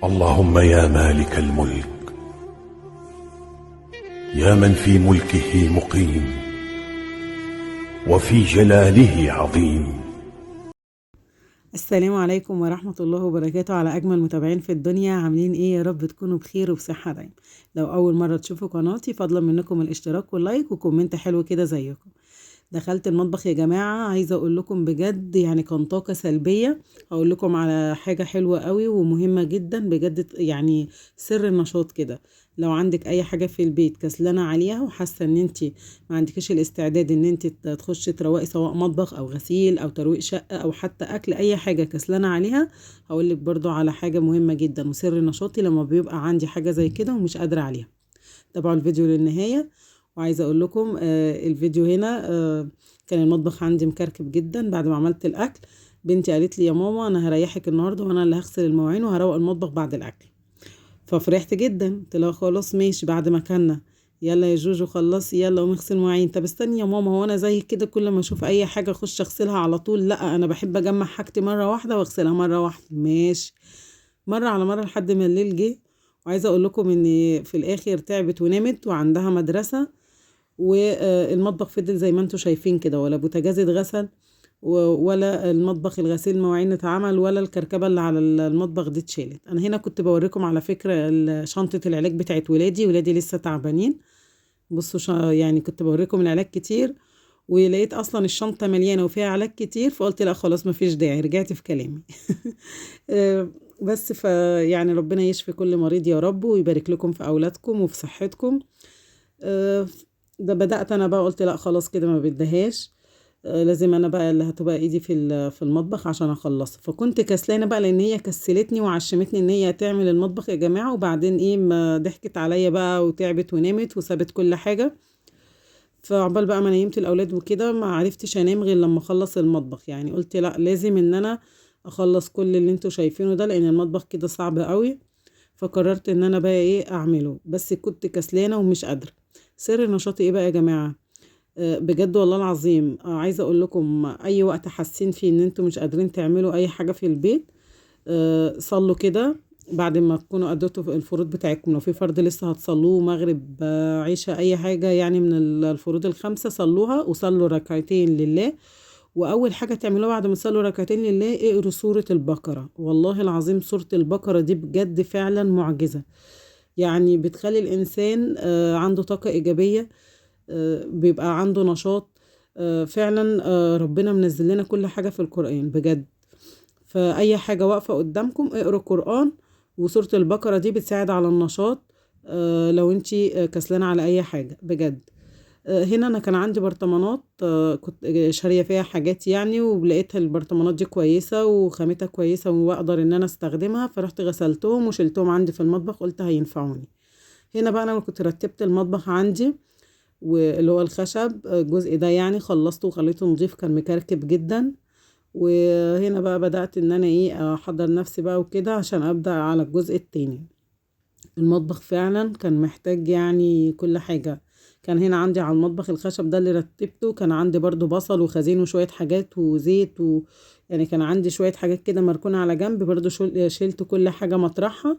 اللهم يا مالك الملك، يا من في ملكه مقيم وفي جلاله عظيم. السلام عليكم ورحمة الله وبركاته. على أجمل متابعين في الدنيا، عاملين إيه؟ يا رب تكونوا بخير وبصحة دايما. لو أول مرة تشوفوا قناتي، فضلا منكم الاشتراك واللايك وكومنت حلو كده زيكم. دخلت المطبخ يا جماعة، عايزة أقول لكم بجد يعني كان طاقة سلبية. هقول لكم على حاجة حلوة قوي ومهمة جدا بجد، يعني سر النشاط كده. لو عندك أي حاجة في البيت كسلانة عليها وحاسة إن انتي ما عندكش الاستعداد إن انتي تخشي تروقي، سواء مطبخ أو غسيل أو ترويق شقة أو حتى أكل، أي حاجة كسلانة عليها، هقول لك برضو على حاجة مهمة جدا وسر نشاطي لما بيبقى عندي حاجة زي كده ومش قادرة عليها. تابعوا الفيديو للنهاية. وعايزة اقول لكم الفيديو هنا كان المطبخ عندي مكركب جدا بعد ما عملت الاكل. بنتي قالت لي يا ماما انا هريحك النهارده وانا اللي هغسل المواعين وهروق المطبخ بعد الاكل. ففرحت جدا، قلت لها خلاص ماشي بعد ما كنا. يلا يا جوجو خلصي، يلا قومي اغسلي مواعين. طب استني يا ماما، هو انا زي كده كل ما اشوف اي حاجه اخش اغسلها على طول؟ لا، انا بحب اجمع حاجتي مره واحده واغسلها مره واحده. ماشي. مره على مره لحد ما الليل جه. وعايزه اقول لكم ان في الاخر تعبت ونامت وعندها مدرسه. والمطبخ فضل زي ما انتم شايفين كده، ولا بوتاجاز اتغسل ولا المطبخ الغسيل مواعين اتعمل ولا الكركبه اللي على المطبخ دي اتشالت. انا هنا كنت بوريكم على فكره شنطه العلاج بتاعت ولادي لسه تعبانين. بصوا يعني كنت بوريكم العلاج كتير، ولقيت اصلا الشنطه مليانه وفيها علاج كتير، فقلت لا خلاص مفيش داعي، رجعت في كلامي. آه، بس يعني ربنا يشفي كل مريض يا رب، ويبارك لكم في اولادكم وفي صحتكم. آه، ده بدأت انا بقى، قلت لا خلاص كده ما بدهاش. لازم انا بقى اللي هتبقى ايدي في المطبخ عشان اخلصه. فكنت كسلانه بقى لان هي كسلتني وعشمتني ان هي تعمل المطبخ يا جماعه، وبعدين ايه ما ضحكت عليا بقى وتعبت ونامت وسابت كل حاجه. فعقبال بقى ما نيمت الاولاد وكده ما عرفتش انام غير لما اخلص المطبخ. يعني قلت لا لازم ان انا اخلص كل اللي انتوا شايفينه ده، لان المطبخ كده صعب قوي. فقررت ان انا بقى ايه اعمله، بس كنت كسلانه ومش قادره. سر نشاطي ايه بقى يا جماعه؟ بجد والله العظيم، عايزه اقول لكم اي وقت حاسين فيه ان انتوا مش قادرين تعملوا اي حاجه في البيت، صلوا كده. بعد ما تكونوا أديتوا الفروض بتاعتكم، لو في فرض لسه هتصلوه، مغرب عشاء أي حاجة يعني من الفروض الخمسة، صلوها وصلوا ركعتين لله. وأول حاجة تعملوها بعد ما تصلوا ركعتين لله، اقروا سورة البقرة. والله العظيم سورة البقرة دي بجد فعلا معجزة. يعني بتخلي الإنسان عنده طاقة إيجابية، بيبقى عنده نشاط. فعلا ربنا منزل لنا كل حاجة في القرآن بجد. فأي حاجة واقفة قدامكم اقروا القرآن. وسورة البقرة دي بتساعد على النشاط. لو انتي كسلانة على أي حاجة بجد. هنا أنا كان عندي برطمانات، كنت شارية فيها حاجات يعني، ولقيت البرطمانات دي كويسة وخامتها كويسة وأقدر إن أنا استخدمها، فرحت غسلتهم وشلتهم عندي في المطبخ، قلت هينفعوني. هنا بقى أنا كنت رتبت المطبخ عندي، واللي هو الخشب الجزء ده يعني خلصته وخليته نضيف، كان مكركب جدا. وهنا بقى بدأت ان انا ايه احضر نفسي بقى وكده عشان ابدأ على الجزء التاني. المطبخ فعلا كان محتاج يعني كل حاجة. كان هنا عندي على المطبخ الخشب ده اللي رتبته، كان عندي برضو بصل وخزين وشوية حاجات وزيت يعني كان عندي شوية حاجات كده مركونة على جنب برضو، شلت كل حاجة مطرحها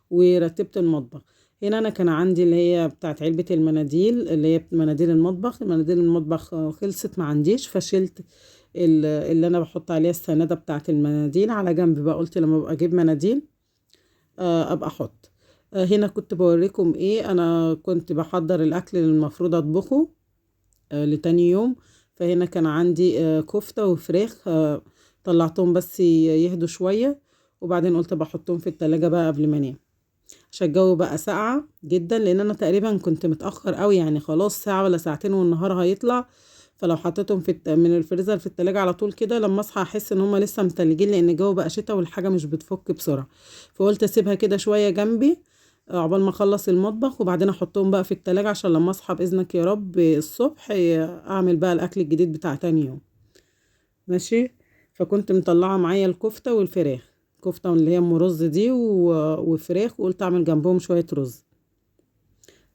ورتبت المطبخ. هنا انا كان عندي اللي هي بتاعت علبة المناديل، اللي هي مناديل المطبخ. مناديل المطبخ خلصت ما عنديش، فشلت اللي انا بحط عليها السنادة بتاعت المناديل على جنب بقى. قلت لما ابقى اجيب مناديل ابقى احط. هنا كنت بوريكم ايه، انا كنت بحضر الاكل اللي المفروض اطبخه لتاني يوم. فهنا كان عندي كفتة وفراخ، طلعتهم بس يهدوا شوية، وبعدين قلت بحطهم في التلاجة بقى قبل ما انام، عشان الجو بقى ساقعة جدا. لان انا تقريبا كنت متأخر قوي، يعني خلاص ساعة ولا ساعتين والنهار هيطلع. فلو حطيتهم من الفريزر في التلاجة على طول كده، لما اصحى احس ان هما لسه متلجين، لان الجو بقى شتا والحاجة مش بتفك بسرعة. فقلت اسيبها كده شوية جنبي عقبال ما اخلص المطبخ، وبعدين احطهم بقى في التلاجة عشان لما اصحى باذنك يا رب الصبح اعمل بقى الاكل الجديد بتاع تاني يوم. ماشي. فكنت مطلعة معايا الكفتة والفراخ، كفتة اللي هي ام رز دي وفراخ، وقلت اعمل جنبهم شوية رز.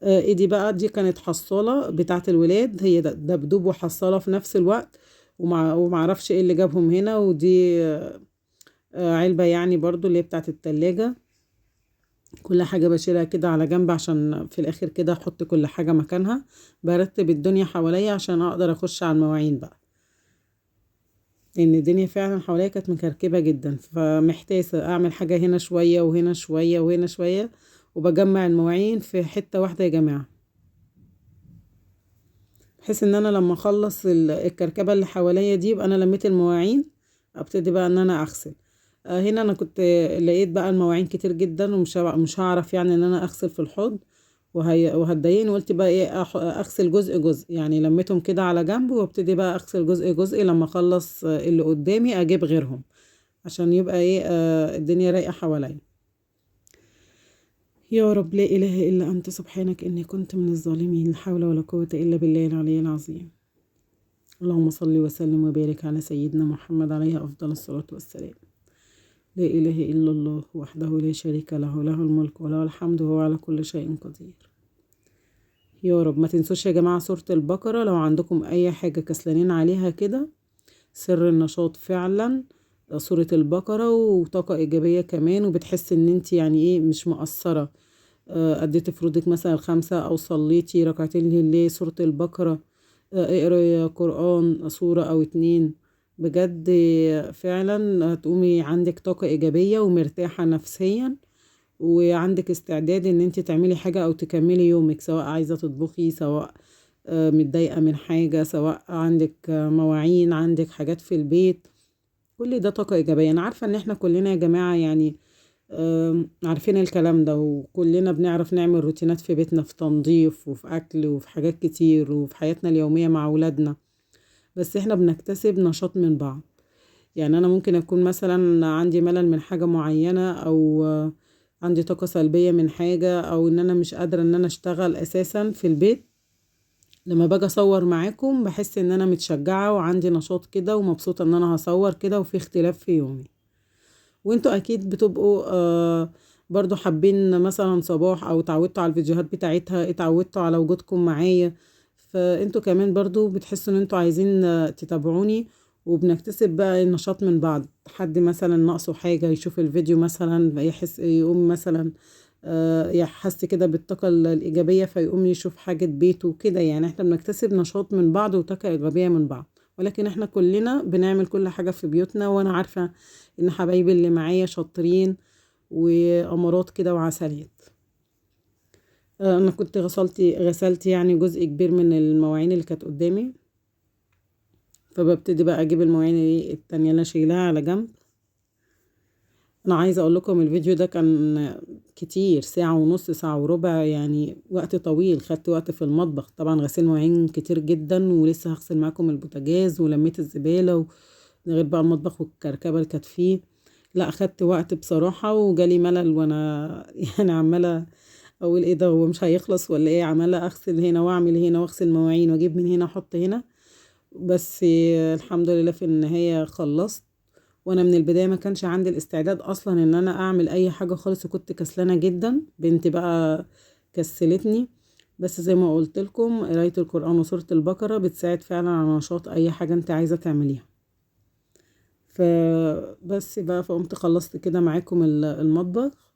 ايه دي بقى؟ دي كانت حصالة بتاعت الولاد، هي دبدوب وحصالة في نفس الوقت. ومعرفش ايه اللي جابهم هنا. ودي علبة يعني برضو اللي هي بتاعت التلاجة. كل حاجة بشيلها كده على جنب عشان في الاخر كده احط كل حاجة مكانها. برتب الدنيا حواليا عشان اقدر اخش على المواعين بقى، لان الدنيا فعلا حواليا كانت مكركبة جدا، فمحتاسة اعمل حاجة هنا شوية وهنا شوية وهنا شوية، وبجمع المواعين في حتة واحدة يا جماعة، بحيث ان انا لما اخلص الكركبة اللي حواليا دي يبقى انا لميت المواعين، ابتدي بقى ان انا اغسل. هنا انا كنت لقيت بقى المواعين كتير جدا، مش هعرف يعني ان انا اغسل في الحوض، وهتضايقني. قلت بقى ايه، اغسل جزء جزء، يعني لميتهم كده على جنب وابتدي بقى اغسل جزء جزء، لما اخلص اللي قدامي اجيب غيرهم، عشان يبقى ايه الدنيا رايقة حواليا. يا رب، لا اله الا انت، سبحانك اني كنت من الظالمين، لا حول ولا قوة الا بالله العلي العظيم. اللهم صل وسلم وبارك على سيدنا محمد عليه افضل الصلاة والسلام. لا اله الا الله وحده لا شريك له، له الملك وله الحمد وهو على كل شيء قدير. يا رب. ما تنسوش يا جماعة سورة البقرة، لو عندكم اي حاجة كسلانين عليها كده، سر النشاط فعلا سورة البقرة، وطاقة ايجابية كمان، وبتحس ان انت يعني ايه مش مقصرة. اديتي فروضك مثلا 5 او صليتي ركعتين لله، سورة البقرة، اقري قرآن سورة او 2، بجد فعلا هتقومي عندك طاقة ايجابية ومرتاحة نفسيا، وعندك استعداد ان انت تعملي حاجة او تكملي يومك، سواء عايزة تطبخي، سواء متضايقة من حاجة، سواء عندك مواعين، عندك حاجات في البيت، كل ده طاقة ايجابية. انا عارفة ان احنا كلنا يا جماعة يعني عارفين الكلام ده، وكلنا بنعرف نعمل روتينات في بيتنا، في تنظيف وفي أكل وفي حاجات كتير وفي حياتنا اليومية مع أولادنا، بس احنا بنكتسب نشاط من بعض. يعني أنا ممكن أكون مثلا عندي ملل من حاجة معينة، أو عندي طاقة سلبية من حاجة، أو إن أنا مش قادرة إن أنا أشتغل أساسا في البيت، لما باجي أصور معاكم بحس إن أنا متشجعة وعندي نشاط كده ومبسوطة إن أنا هصور كده وفي اختلاف في يومي. وانتوا اكيد بتبقوا برضو حابين مثلا صباح، او اتعودتوا على الفيديوهات بتاعتها، اتعودتوا على وجودكم معايا، فانتوا كمان برضو بتحسوا ان انتوا عايزين تتابعوني، وبنكتسب بقى النشاط من بعض. حد مثلا ناقصه حاجة يشوف الفيديو مثلا يحس، يقوم مثلا يحس كده بالطاقة الإيجابية، فيقوم يشوف حاجة بيته كده. يعني احنا بنكتسب نشاط من بعض وطاقة إيجابية من بعض، ولكن احنا كلنا بنعمل كل حاجة في بيوتنا، وانا عارفة ان حبايبي اللي معايا شاطرين وامارات كده وعسليات. انا كنت غسلت يعني جزء كبير من المواعين اللي كانت قدامي، فببتدي بقى اجيب المواعين التانية اللي شايلها على جنب. انا عايزة اقول لكم الفيديو ده كان كتير، ساعة ونص، ساعة وربع، يعني وقت طويل، خدت وقت في المطبخ طبعا، غسيل مواعين كتير جدا، ولسه هغسل معاكم البوتاجاز ولميت الزبالة غير بقى المطبخ والكركبة اللي كانت فيه. لا اخدت وقت بصراحة، وجالي ملل وانا يعني عمالة اقول ايه ده، هو مش هيخلص ولا ايه، عمالة اغسل هنا واعمل هنا واغسل مواعين واجيب من هنا احط هنا، بس الحمد لله في النهاية خلصت. وانا من البداية ما كانش عندي الاستعداد اصلا ان انا اعمل اي حاجة خالص، وكنت كسلانة جدا، بنتي بقى كسلتني. بس زي ما قلت لكم قراية القرآن وسورة البقرة بتساعد فعلا على نشاط اي حاجة انت عايزة تعمليها. فبس بقى فقمت خلصت كده معاكم المطبخ،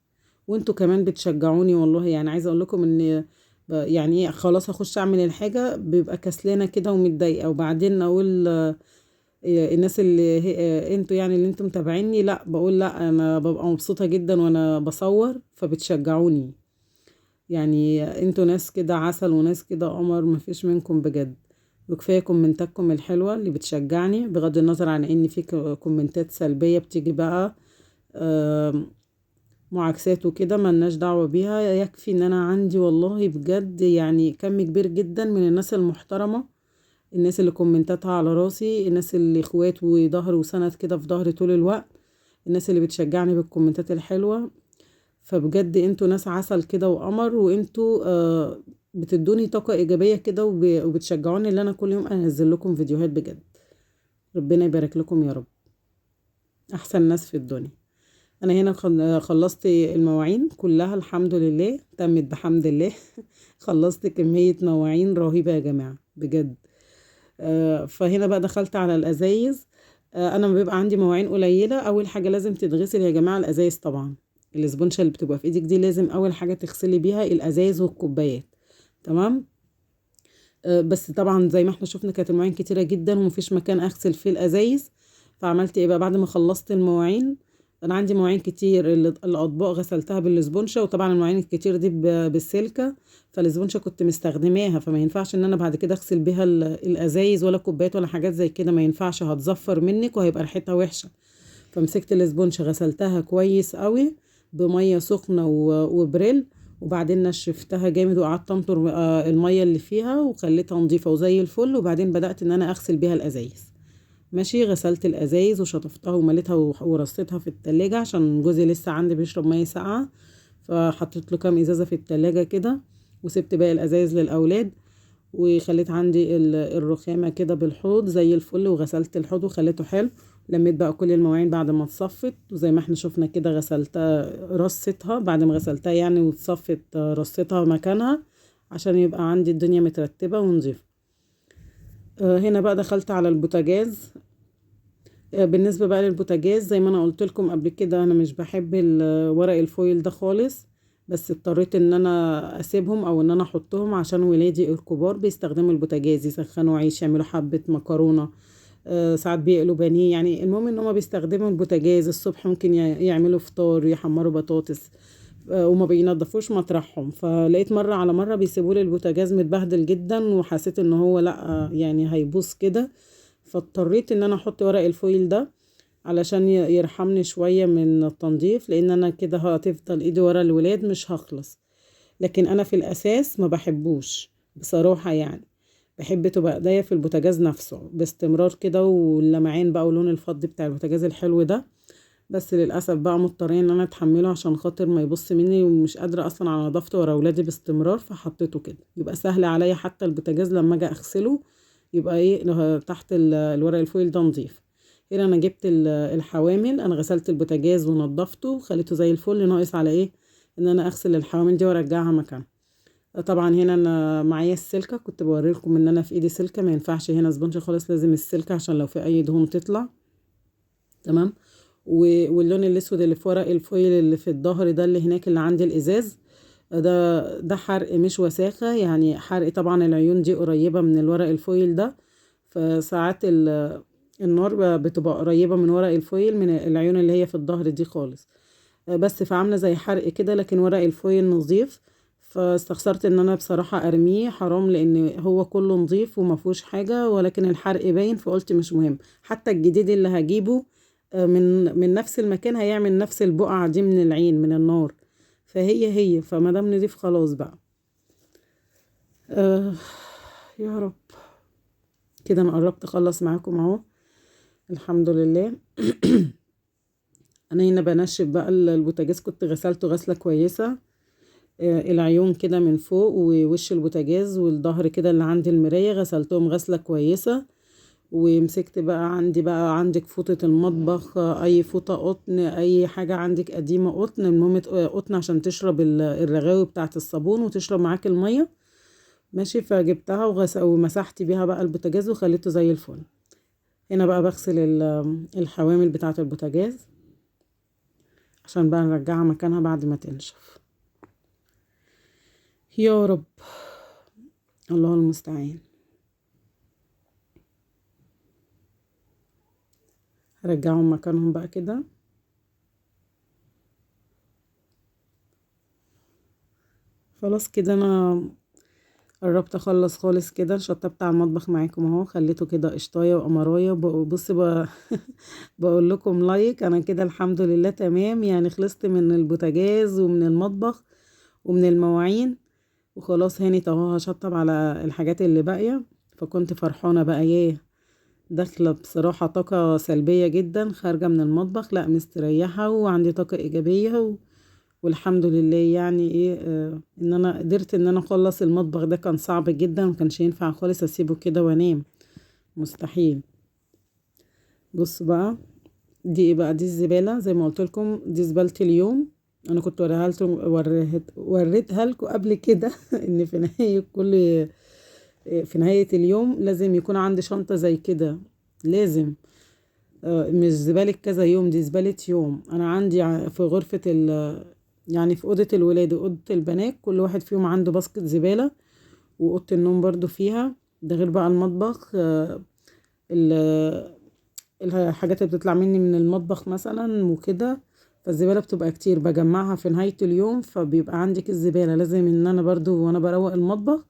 وانتوا كمان بتشجعوني والله. يعني عايزه اقول لكم ان يعني ايه، خلاص هخش اعمل الحاجه بيبقى كسلانه كده ومتضايقه، وبعدين اقول الناس اللي انتوا يعني اللي انتوا متابعيني، لا بقول لا، انا ببقى مبسوطه جدا وانا بصور، فبتشجعوني. يعني انتوا ناس كده عسل وناس كده قمر، مفيش منكم بجد. وكفايه كومنتاتكم الحلوه اللي بتشجعني، بغض النظر عن ان في كومنتات سلبيه بتيجي بقى معاكسات وكده، ملناش دعوه بيها. يكفي ان انا عندي والله بجد يعني كم كبير جدا من الناس المحترمه، الناس اللي كومنتاتها على راسي، الناس اللي اخوات وظهر وسند كده في ظهري طول الوقت، الناس اللي بتشجعني بالكومنتات الحلوه. فبجد انتوا ناس عسل كده وقمر، وانتوا بتدوني طاقة ايجابية كده، وبتشجعوني ان انا كل يوم انزل لكم فيديوهات بجد. ربنا يبارك لكم يا رب، احسن ناس في الدنيا. انا هنا خلصت المواعين كلها الحمد لله، تمت بحمد الله. خلصت كمية مواعين رهيبة يا جماعة بجد. فهنا بقى دخلت على الازايز. انا لما بيبقى عندي مواعين قليلة، اول حاجة لازم تتغسل يا جماعة الازايز طبعا. الاسبونشة اللي بتبقى في ايدك دي لازم اول حاجة تغسلي بيها الازايز والكوبايات. تمام. بس طبعا زي ما احنا شفنا كانت المواعين كتيرة جدا ومفيش مكان اغسل فيه الازايز. فعملت ايه بقى بعد ما خلصت المواعين؟ انا عندي مواعين كتير، الاطباق غسلتها بالاسبونشة، وطبعا المواعين الكتير دي بالسلكة. فالاسبونشة كنت مستخدماها، فما ينفعش ان انا بعد كده اغسل بيها الازايز ولا كوبايات ولا حاجات زي كده، ما ينفعش، هتزفر منك وهيبقى ريحتها وحشة. فمسكت الاسبونشة غسلتها كويس قوي بمية سخنة وبريل، وبعدين نشفتها جامد وقعدت انطر المية اللي فيها وخليتها نظيفة وزي الفل، وبعدين بدأت ان انا اغسل بيها الازايز. ماشي، غسلت الازايز وشطفتها ومليتها ورصيتها في التلاجة عشان جوزي لسه عندي بيشرب مية ساقعة، فحطيت له كام ازازة في التلاجة كده، وسبت باقي الازايز للاولاد. وخليت عندي الرخامة كده بالحوض زي الفل، وغسلت الحوض وخليته حلو. لميت بقى كل المواعين بعد ما اتصفت، وزي ما احنا شفنا كده غسلتها رصتها بعد ما غسلتها يعني واتصفت، رصتها مكانها عشان يبقى عندي الدنيا مترتبة ونظيفة. هنا بقى دخلت على البوتاجاز. بالنسبة بقى للبوتاجاز زي ما انا قلت لكم قبل كده، انا مش بحب ورق الفويل ده خالص، بس اضطريت ان انا اسيبهم او ان انا احطهم عشان ولادي الكبار بيستخدموا البوتاجاز، يسخنوا عيش، يعملوا حبة مكرونة، ساعات بيقلوا بانيه. يعني المهم ان هما بيستخدموا البوتاجاز الصبح، ممكن يعملوا فطار، يحمروا بطاطس، وما بينضفوش مطرحهم. فلقيت مرة على مرة بيسيبوا لي البوتاجاز متبهدل جدا، وحسيت ان هو لا يعني هيبوظ كده. فاضطريت ان انا احط ورق الفويل ده علشان يرحمني شوية من التنظيف، لان انا كده هتفضل ايدي ورا الولاد مش هخلص. لكن انا في الاساس ما بحبوش بصراحة، يعني بحب تبقى ايديا في البوتاجاز نفسه باستمرار كده، واللمعان بقى ولون الفضي بتاع البوتاجاز الحلو ده. بس للاسف بقى مضطرين ان انا اتحمله عشان خاطر ما يبص مني، ومش قادرة اصلا على نظافته ورا اولادي باستمرار، فحطيته كده يبقى سهل عليا حتى البوتاجاز لما اجي اغسله يبقى ايه تحت الورق الفويل ده نظيف. هنا انا جبت الحوامل، انا غسلت البوتاجاز ونضفته وخليته زي الفل، ناقص على ايه ان انا اغسل الحوامل دي وارجعها مكانها. طبعا هنا انا معايا السلكة، كنت بوريلكم ان انا في ايدي سلكة، ما ينفعش هنا سبونج خالص، لازم السلكة عشان لو في اي دهون تطلع. تمام. واللون الاسود اللي في ورق الفويل اللي في الظهر ده اللي هناك اللي عند الازاز ده حرق مش وساخة، يعني حرق. طبعا العيون دي قريبة من الورق الفويل ده، فساعات النار بتبقى قريبة من ورق الفويل من العيون اللي هي في الظهر دي خالص. بس فعاملة زي حرق كده، لكن ورق الفويل نظيف. فاستخسرت ان انا بصراحة ارميه، حرام، لان هو كله نظيف وما فيهوش حاجة، ولكن الحرق باين، فقلت مش مهم. حتى الجديد اللي هجيبه من نفس المكان هيعمل نفس البقعة دي من العين من النار، فهي فما دام نضيف خلاص بقى. آه يا رب. كده انا قربت اخلص معاكم اهو، الحمد لله. انا هنا بنشف بقى البوتاجاز، كنت غسلته غسلة كويسة، العيون كده من فوق ووش البوتاجاز والظهر كده اللي عند المراية غسلتهم غسلة كويسة. ومسكت بقى عندك فوطة المطبخ، اي فوطة قطن، اي حاجة عندك قديمة قطن، المهم قطن عشان تشرب الرغاوي بتاعة الصابون وتشرب معاك المية. ماشي، فجبتها ومسحت بيها بقى البوتاجاز وخليته زي الفل. هنا بقى بغسل الحوامل بتاعة البوتاجاز عشان بقى نرجعها مكانها بعد ما تنشف. يا رب، الله المستعان. هرجعهم مكانهم بقى كده. خلاص كده انا قربت اخلص خالص كده، شطبت على المطبخ معاكم اهو، خليته كده قشطايه وقمرايه. بص بقول لكم لايك، انا كده الحمد لله تمام، يعني خلصت من البوتاجاز ومن المطبخ ومن المواعين، وخلاص هاني اهو هشطب على الحاجات اللي باقيه. فكنت فرحانه بقى، داخله بصراحه طاقه سلبيه جدا خارجه من المطبخ، لا مستريحه وعندي طاقه ايجابيه والحمد لله. يعني ان انا قدرت ان انا اخلص المطبخ ده، كان صعب جدا، ما كانش ينفع خالص اسيبه كده وانام، مستحيل. بص بقى، دي ايه بقى؟ دي الزباله زي ما قلت لكم، دي زباله اليوم. انا كنت وريتها لكم قبل كده ان في نهايه اليوم لازم يكون عندي شنطه زي كده، لازم. مش زبالة كذا يوم، دي زبالة يوم. انا عندي في غرفة يعني في أوضة الولاد وأوضة البنات كل واحد فيهم عنده باسكت زبالة، وأوضة النوم برضو فيها. ده غير بقى المطبخ، ال- الحاجات اللي بتطلع مني من المطبخ مثلا وكده. فالزبالة بتبقى كتير بجمعها في نهاية اليوم، فبيبقى عندي كيس زبالة. لازم ان انا برضو وانا بروق المطبخ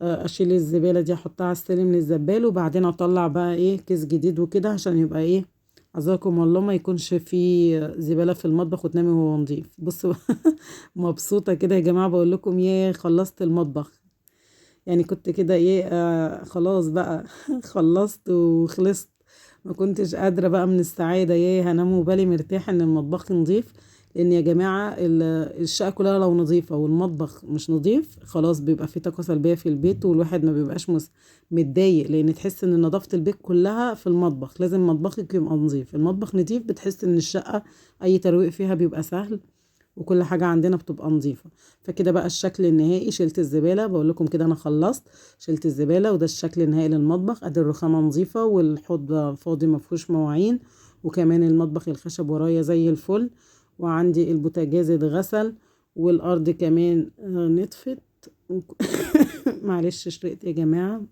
اشيل الزبالة دي احطها على السلم للزبال، وبعدين اطلع بقى ايه كيس جديد وكده، عشان يبقى ايه، عزاكم الله ما يكونش في زبالة في المطبخ وتنامي وهو نظيف. بصوا مبسوطة كده يا جماعة، بقول لكم ياه خلصت المطبخ. يعني كنت كده ايه خلاص بقى خلصت وخلصت. ما كنتش قادرة بقى من السعادة، ياه هنام وبالي مرتاح ان المطبخ نظيف. لان يا جماعة الشقة كلها لو نظيفة والمطبخ مش نظيف، خلاص بيبقى في طاقة سلبية في البيت، والواحد ما بيبقاش متضايق. لان تحس ان نظافة البيت كلها في المطبخ. لازم مطبخك يبقى نظيف. المطبخ نظيف بتحس ان الشقة اي ترويق فيها بيبقى سهل، وكل حاجة عندنا بتبقى نظيفة. فكده بقى الشكل النهائي. شلت الزبالة، بقول لكم كده انا خلصت. شلت الزبالة وده الشكل النهائي للمطبخ. ادي الرخامة نظيفة والحوض فاضي مفهوش مواعين، وكمان المطبخ الخشب ورايا زي الفل، وعندي البوتاجاز اتغسل، والارض كمان نطفت. معلش شرقت يا جماعة.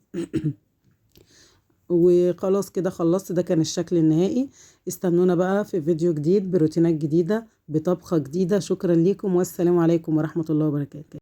وخلاص كده خلصت. ده كان الشكل النهائي. استنونا بقى في فيديو جديد بروتينات جديدة بطبخة جديدة. شكرا ليكم والسلام عليكم ورحمة الله وبركاته.